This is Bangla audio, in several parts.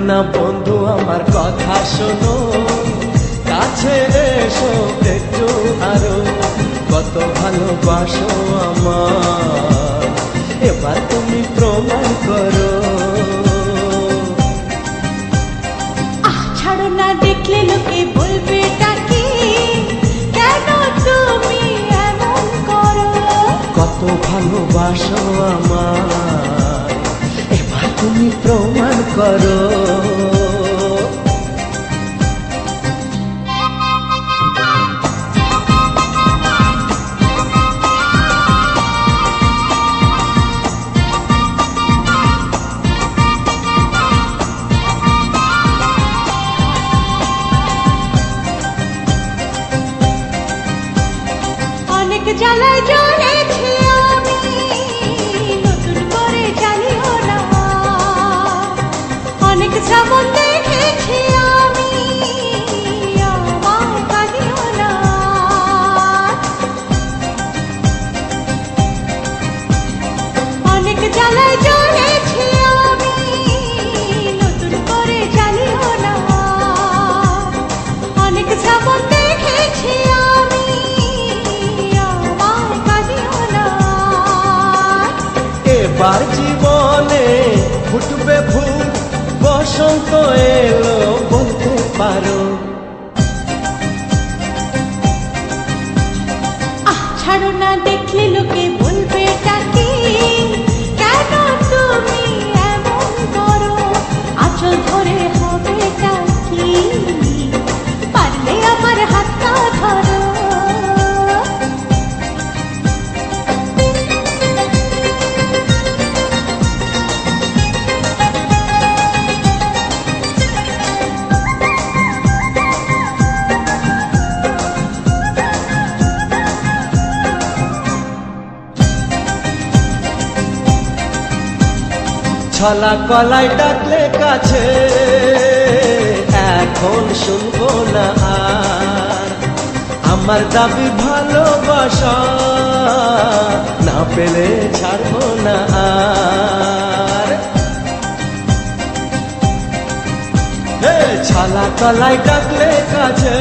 না বন্ধু আমার কথা শোনো, কাছে এসো একটু আরো, কত ভালোবাসো আমার, এবার তুমি প্রমাণ করো। ছাড়ো না, দেখলে লোকে বলবে ডাকি, কেন তুমি এমন করো? কত ভালোবাসো আমার, এবার তুমি প্রমাণ করো। অনেক জ্বালায় জ্বলেছি আমি, নতুন করে জ্বালিও না। অনেক শ্রাবণ দেখেছি আমি, আমায় কাঁদিও না। অনেক জ্বালায় জ্বলেছি আমি, নতুন করে জ্বালিও না। অনেক শ্রাবণ দেখেছি আমি, এবার জীবনে ফুটবে ফুল, বসন্ত এলো বলতে পারো। ছাড়ো না, দেখলে লোকে বলবে ডাকি, কেন তুমি এমন করো? আঁচল ধরে হবে ডাকি, পারলে আমার হাতটা ধরো। ছলা কলাই ডাকলে কাছে, এখন শুনবো না আর, আমার দাবি ভালোবাসা, না পেলে ছাড়বো না আর। ছলা কলাই ডাকলে কাছে,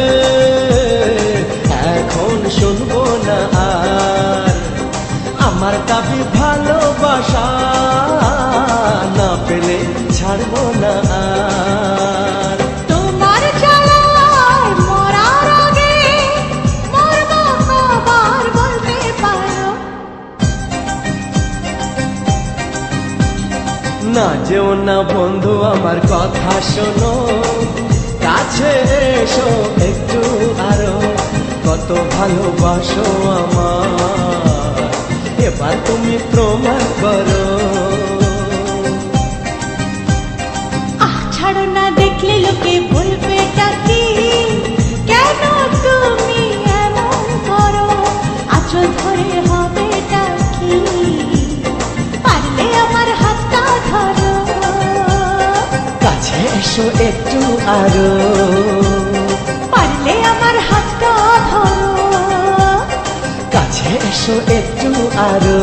এখন শুনবো না আর, আমার দাবি ভালোবাসা, না পেলে ছাড়বো না আর। তোমার জ্বালায় মরার আগে মরবো কবার বলতে পারো? না যেও না বন্ধু আমার কথা শোনো, কাছে এসো একটু আরো, কত ভালোবাসো আমার, এবার তুমি প্রমাণ করো। ছাড়ো না, দেখলে লোকে বলবে ডাকি, কেন তুমি এমন করো? আঁচল ধরে হবে ডাকি, পারলে আমার হাতটা ধরো। কাছে এসো একটু আরো, পারলে আমার হাতটা ধরো। কাছে এসো একটু আরো।